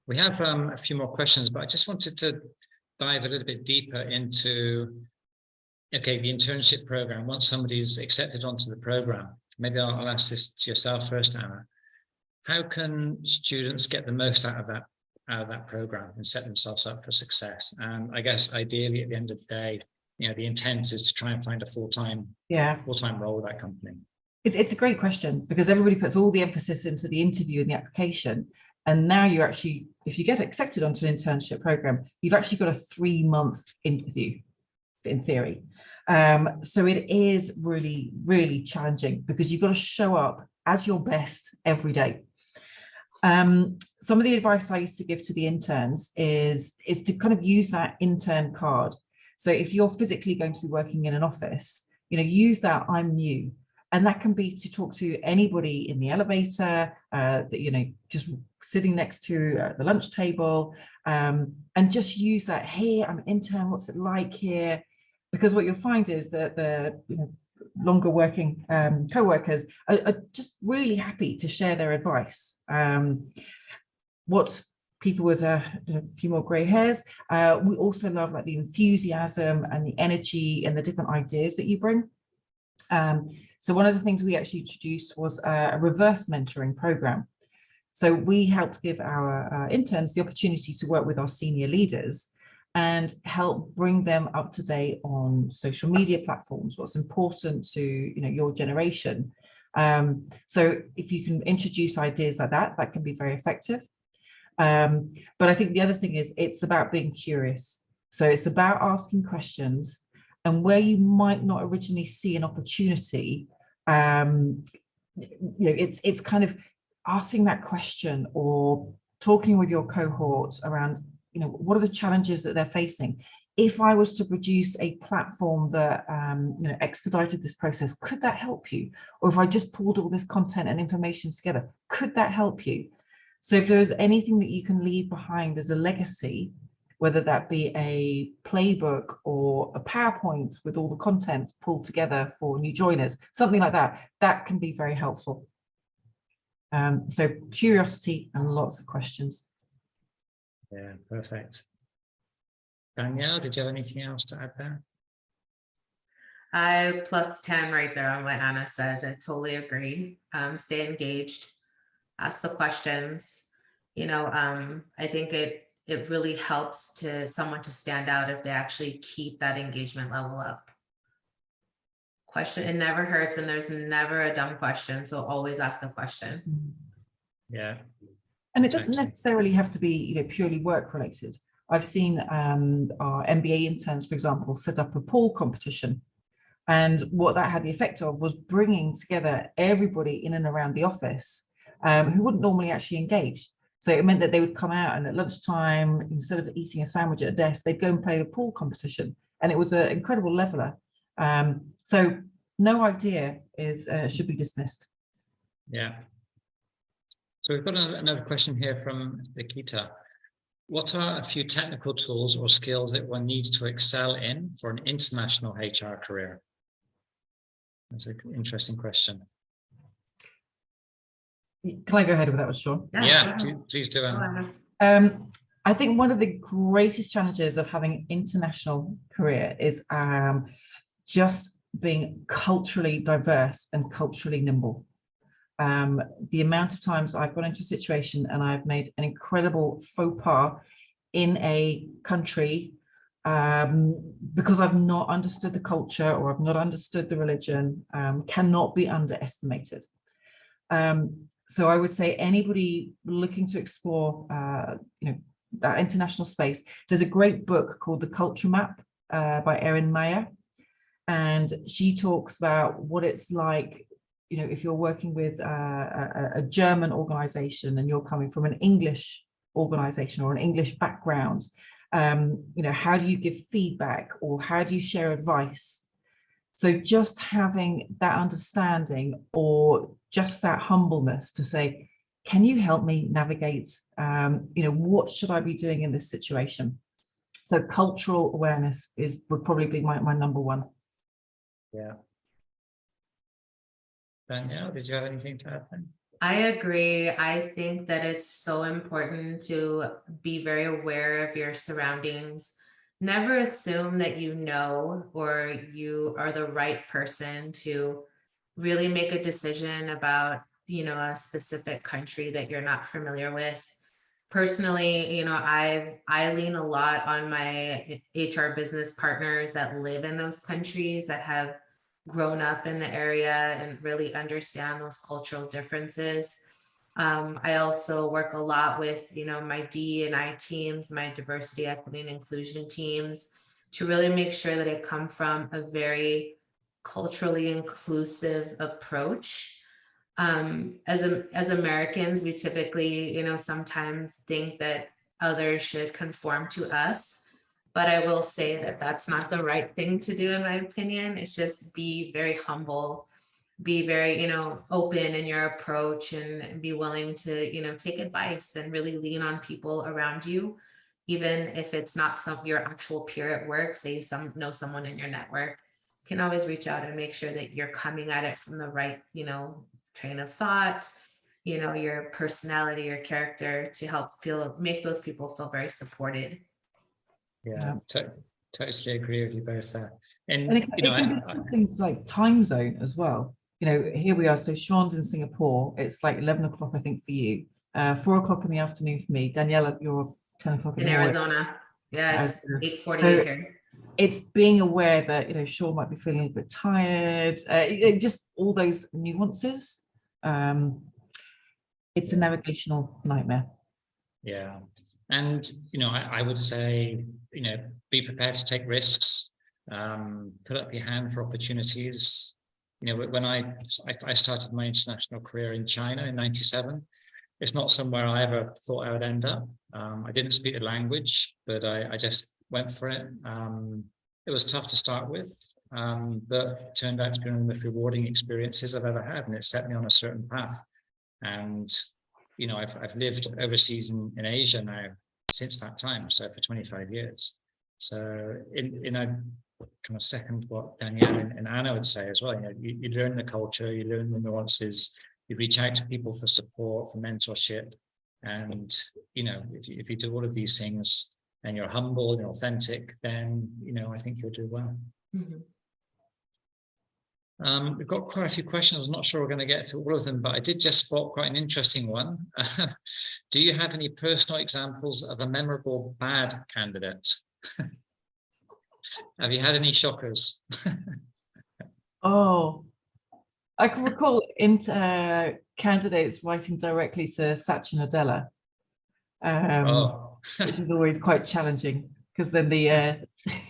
We have a few more questions, but I just wanted to dive a little bit deeper into the internship program. Once somebody's accepted onto the program, maybe I'll ask this to yourself first, Anna. How can students get the most out of that program and set themselves up for success? And I guess ideally at the end of the day, the intent is to try and find a full-time role with that company.
It's a great question, because everybody puts all the emphasis into the interview and the application. And now you actually, if you get accepted onto an internship program, you've actually got a 3-month interview in theory. So it is really, really challenging because you've got to show up as your best every day. Some of the advice I used to give to the interns is to kind of use that intern card. So if you're physically going to be working in an office, use that "I'm new." And that can be to talk to anybody in the elevator, just sitting next to the lunch table, and just use that, "Hey, I'm an intern, what's it like here?" Because what you'll find is that the longer working co-workers are just really happy to share their advice. What people with a few more grey hairs, we also love the enthusiasm and the energy and the different ideas that you bring. So one of the things we actually introduced was a reverse mentoring program. So we helped give our interns the opportunity to work with our senior leaders and help bring them up to date on social media platforms, what's important to your generation. So if you can introduce ideas like that, that can be very effective. But I think the other thing is it's about being curious. So it's about asking questions, and where you might not originally see an opportunity, it's kind of asking that question or talking with your cohort around, what are the challenges that they're facing? If I was to produce a platform that expedited this process, could that help you? Or if I just pulled all this content and information together, could that help you? So if there's anything that you can leave behind as a legacy, whether that be a playbook or a PowerPoint with all the content pulled together for new joiners, something like that, that can be very helpful. So curiosity and lots of questions.
Yeah, perfect. Danielle, did you have anything else to add there?
I plus 10 right there on what Anna said. I totally agree. Stay engaged, ask the questions. I think it really helps to someone to stand out if they actually keep that engagement level up. Question, it never hurts, and there's never a dumb question. So always ask a question.
Yeah.
And it doesn't
Exactly.
necessarily have to be, purely work related. I've seen our MBA interns, for example, set up a pool competition. And what that had the effect of was bringing together everybody in and around the office who wouldn't normally actually engage. So it meant that they would come out, and at lunchtime, instead of eating a sandwich at a desk, they'd go and play the pool competition. And it was an incredible leveler. So no idea should be dismissed.
Yeah. So we've got another question here from Nikita. What are a few technical tools or skills that one needs to excel in for an international HR career? That's an interesting question.
Can I go ahead with that one, Sean?
Yeah, please do.
I think one of the greatest challenges of having an international career is just being culturally diverse and culturally nimble. The amount of times I've gone into a situation and I've made an incredible faux pas in a country because I've not understood the culture or I've not understood the religion cannot be underestimated. So I would say anybody looking to explore, that international space, there's a great book called The Culture Map by Erin Meyer, and she talks about what it's like, if you're working with a German organization and you're coming from an English organization or an English background, how do you give feedback or how do you share advice? So just having that understanding or just that humbleness to say, can you help me navigate, what should I be doing in this situation? So cultural awareness would probably be my number one.
Yeah. Danielle, did you have anything to add then?
I agree. I think that it's so important to be very aware of your surroundings. Never assume that you know or you are the right person to really make a decision about, a specific country that you're not familiar with. Personally, I lean a lot on my HR business partners that live in those countries, that have grown up in the area and really understand those cultural differences. I also work a lot with, my D&I teams, my diversity, equity, and inclusion teams, to really make sure that I come from a very culturally inclusive approach. As Americans, we typically, sometimes think that others should conform to us. But I will say that that's not the right thing to do, in my opinion. It's just be very humble, be very, open in your approach, and be willing to, take advice and really lean on people around you, even if it's not your actual peer at work. Say you know someone in your network, you can always reach out and make sure that you're coming at it from the right, train of thought, your personality, your character, to help make those people feel very supported.
Yeah, totally agree with you both there. And
it can be things like time zone as well. Here we are. So Sean's in Singapore. It's like 11 o'clock, I think, for you. 4 o'clock in the afternoon for me. Danielle, you're 10 o'clock in
Arizona. Yeah, it's 8:48 here.
It's being aware that, Sean might be feeling a bit tired. Just all those nuances. It's a navigational nightmare.
Yeah. And, I would say, be prepared to take risks, put up your hand for opportunities. When I started my international career in China in '97, it's not somewhere I ever thought I would end up. I didn't speak the language, but I just went for it. It was tough to start with, but it turned out to be one of the most rewarding experiences I've ever had, and it set me on a certain path. And I've lived overseas in Asia now since that time, so for 25 years. So in a kind of second what Danielle and Anna would say as well, you know, you learn the culture, you learn the nuances, you reach out to people for support, for mentorship. And, you know, if you do all of these things and you're humble and authentic, then, you know, I think you'll do well.
Mhm.
We've got quite a few questions. I'm not sure we're going to get through all of them, but I did just spot quite an interesting one. Do you have any personal examples of a memorable bad candidate? Have you had any shockers?
Oh, I can recall candidates writing directly to Satya Nadella, which is always quite challenging because then the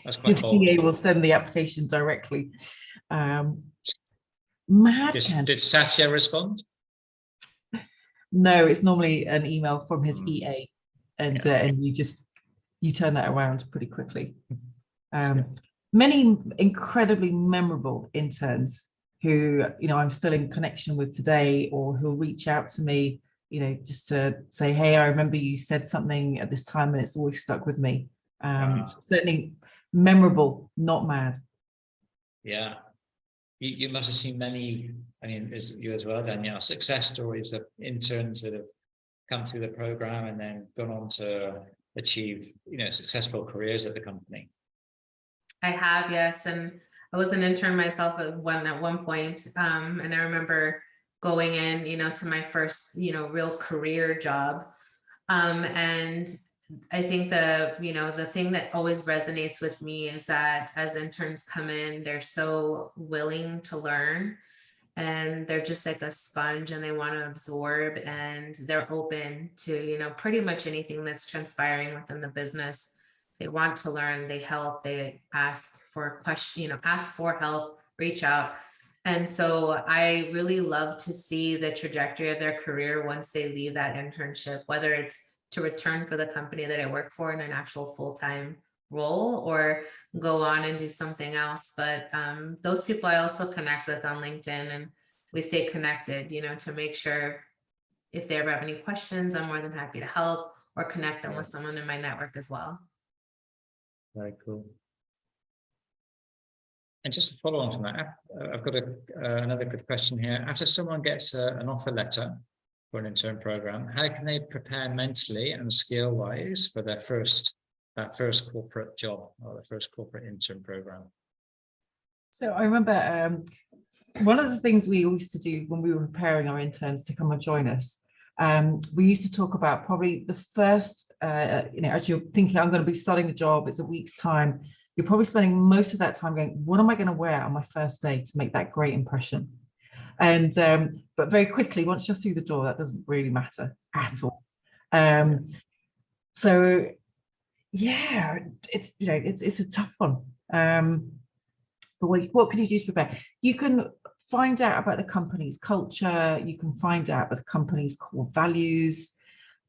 That's quite
his
bold.
PA will send the application directly. Mad candidate.
Did Satya respond?
No, it's normally an email from his
Mm.
EA, and you turn that around pretty quickly. Many incredibly memorable interns who, you know, I'm still in connection with today, or who'll reach out to me, you know, just to say, hey, I remember you said something at this time and it's always stuck with me.
Wow.
Certainly memorable, not mad.
Yeah. You must have seen many, I mean, as you as well, Danielle, success stories of interns that have come through the program and then gone on to achieve, you know, successful careers at the company.
I have, yes, and I was an intern myself at one point, and I remember going in, you know, to my first, you know, real career job, and I think the thing that always resonates with me is that as interns come in, they're so willing to learn, and they're just like a sponge, and they want to absorb, and they're open to, you know, pretty much anything that's transpiring within the business. They want to learn, they help, they ask for questions, you know, ask for help, reach out. And so I really love to see the trajectory of their career once they leave that internship, whether it's to return for the company that I work for in an actual full-time role or go on and do something else. But those people I also connect with on LinkedIn, and we stay connected, you know, to make sure if they ever have any questions, I'm more than happy to help or connect them with someone in my network as well.
Very cool. And just to follow on from that, I've got another good question here. After someone gets an offer letter for an intern program, how can they prepare mentally and skill-wise for that first corporate job or the first corporate intern program?
So I remember one of the things we used to do when we were preparing our interns to come and join us, we used to talk about probably the first, you know, as you're thinking, I'm going to be starting the job, it's a week's time, you're probably spending most of that time going, what am I going to wear on my first day to make that great impression? And, but very quickly, once you're through the door, that doesn't really matter at all. So yeah, it's, you know, it's a tough one. But what can you do to prepare? You can find out about the company's culture. You can find out about the company's core values.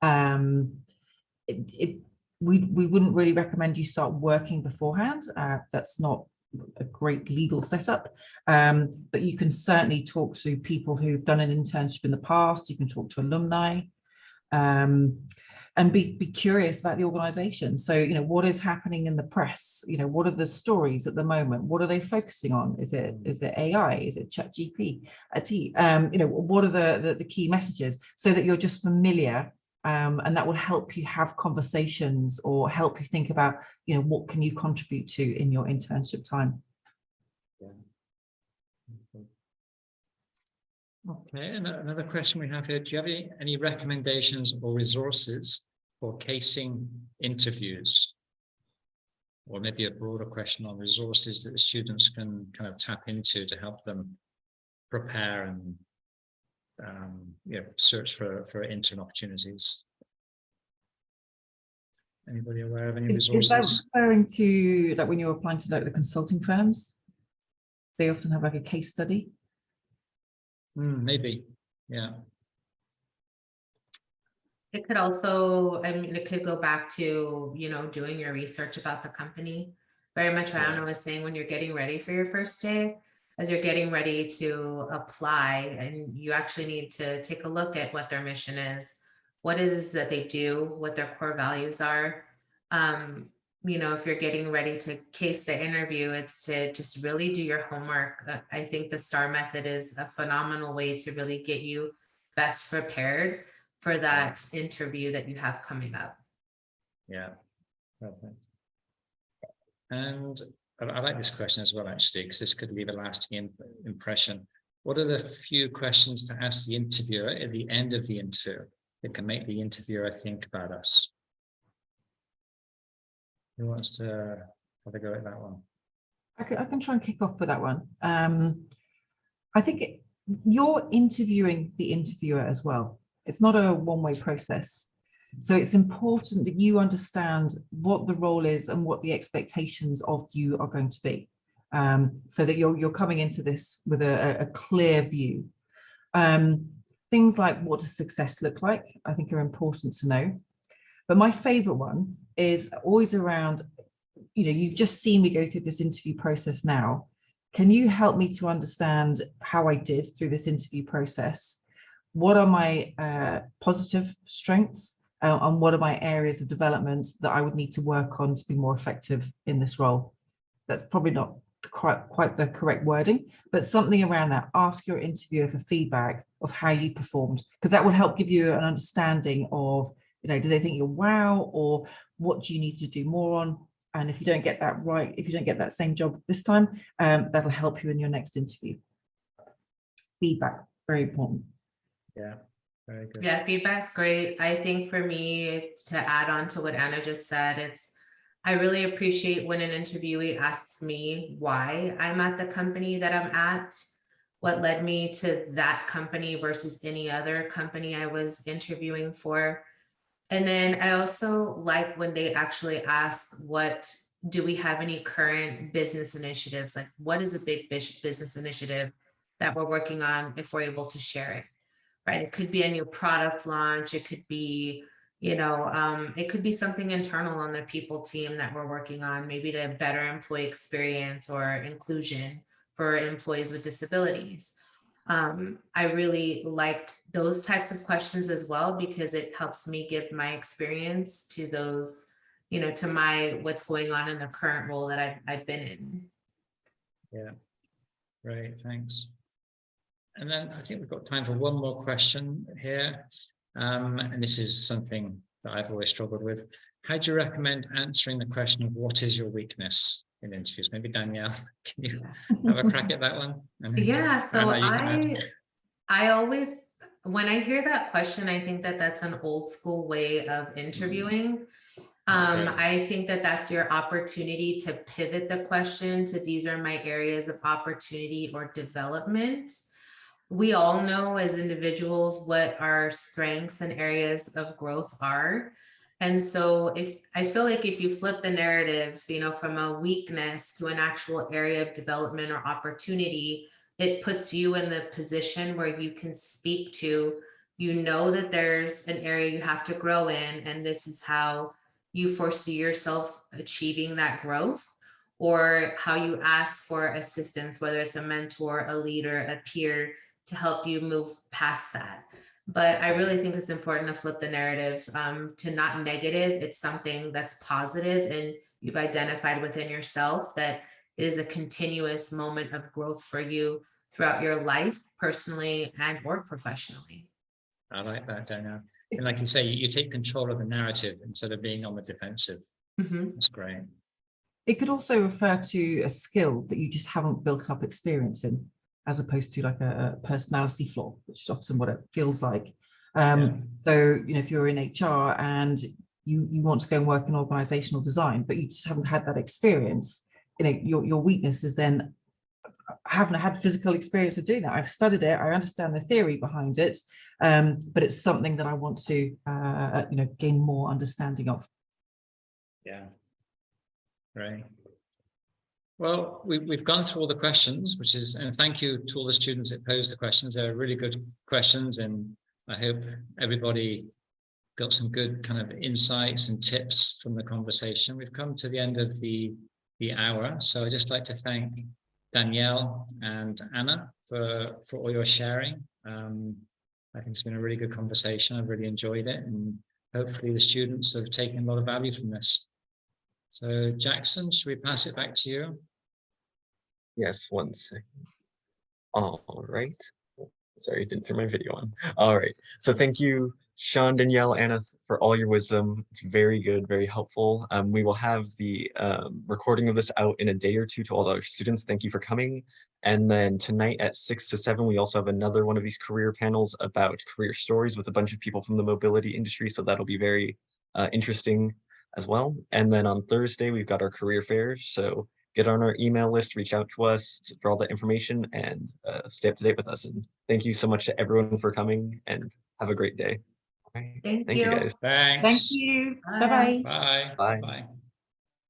We wouldn't really recommend you start working beforehand. That's not a great legal setup. But you can certainly talk to people who've done an internship in the past. You can talk to alumni. And be curious about the organization. So, you know, what is happening in the press? You know, what are the stories at the moment? What are they focusing on? Is it AI? Is it ChatGPT? You know, what are the key messages, so that you're just familiar, and that will help you have conversations or help you think about, you know, what can you contribute to in your internship time.
Okay, and another question we have here, do you have any recommendations or resources for casing interviews? Or maybe a broader question on resources that the students can kind of tap into to help them prepare and you know, search for intern opportunities. Anybody aware of any resources?
Is that referring to, like, when you're applying to, like, the consulting firms? They often have like a case study.
Maybe, yeah.
It could also, I mean, it could go back to, you know, doing your research about the company. Very much what Anna was saying, when you're getting ready for your first day, as you're getting ready to apply, and you actually need to take a look at what their mission is, what it is that they do, what their core values are. If you're getting ready to case the interview, it's to just really do your homework. I think the STAR method is a phenomenal way to really get you best prepared for that interview that you have coming up.
Yeah, perfect. And I like this question as well, actually, because this could leave a lasting impression. What are the few questions to ask the interviewer at the end of the interview that can make the interviewer think about us? Who wants to have a go at that one?
I can try and kick off with that one. I think you're interviewing the interviewer as well. It's not a one-way process. So it's important that you understand what the role is and what the expectations of you are going to be, so that you're coming into this with a clear view. Things like what does success look like, I think are important to know. But my favorite one is always around, you've just seen me go through this interview process now. Can you help me to understand how I did through this interview process? What are my positive strengths and what are my areas of development that I would need to work on to be more effective in this role? That's probably not quite the correct wording, but something around that. Ask your interviewer for feedback of how you performed, because that will help give you an understanding of, do they think you're wow, or what do you need to do more on? And if you don't get that right, if you don't get that same job this time, that'll help you in your next interview. Feedback, very important.
Yeah, very good.
Yeah, feedback's great. I think for me, to add on to what Anna just said, I really appreciate when an interviewee asks me why I'm at the company that I'm at, what led me to that company versus any other company I was interviewing for. And then I also like when they actually ask, do we have any current business initiatives? Like, what is a big business initiative that we're working on, if we're able to share it, right? It could be a new product launch. It could be, it could be something internal on the people team that we're working on, maybe to better employee experience or inclusion for employees with disabilities. I really like those types of questions as well, because it helps me give my experience to those, to what's going on in the current role that I've been in.
Yeah, great, thanks. And then I think we've got time for one more question here. And this is something that I've always struggled with. How do you recommend answering the question of what is your weakness in interviews? Maybe Danielle, can you have a crack at that one?
Yeah, so I always, when I hear that question, I think that that's an old school way of interviewing. I think that that's your opportunity to pivot the question to, these are my areas of opportunity or development. We all know as individuals what our strengths and areas of growth are. And so I feel like if you flip the narrative, from a weakness to an actual area of development or opportunity, it puts you in the position where you can speak to, that there's an area you have to grow in, and this is how you foresee yourself achieving that growth, or how you ask for assistance, whether it's a mentor, a leader, a peer, to help you move past that. But I really think it's important to flip the narrative to not negative. It's something that's positive, and you've identified within yourself that it is a continuous moment of growth for you throughout your life, personally and or professionally.
I like that, Danielle. And like you say, you take control of the narrative instead of being on the defensive. That's great.
It could also refer to a skill that you just haven't built up experience in, as opposed to like a personality flaw, which is often what it feels like. So, if you're in HR and you want to go and work in organizational design, but you just haven't had that experience, your weakness is then, I haven't had physical experience of doing that. I've studied it. I understand the theory behind it, but it's something that I want to, gain more understanding of.
Yeah, great. Well, we've gone through all the questions, and thank you to all the students that posed the questions. They're really good questions, and I hope everybody got some good kind of insights and tips from the conversation. We've come to the end of the hour, so I'd just like to thank Danielle and Anna for all your sharing. I think it's been a really good conversation. I've really enjoyed it, and hopefully the students have taken a lot of value from this. So Jackson, should we pass it back to you?
Yes, one second. All right. Sorry, didn't turn my video on. All right. So thank you, Sean, Danielle, Anna, for all your wisdom. It's very good, very helpful. We will have the recording of this out in a day or two to all our students. Thank you for coming. And then tonight at 6 to 7, we also have another one of these career panels about career stories with a bunch of people from the mobility industry. So that'll be very interesting as well. And then on Thursday, we've got our career fair. So get on our email list, reach out to us for all that information, and stay up to date with us. And thank you so much to everyone for coming, and have a great day. All right.
Thank
Thank you
you.
guys.
Thanks.
Thank you.
Bye.
Bye-bye.
Bye.
Bye.
Bye.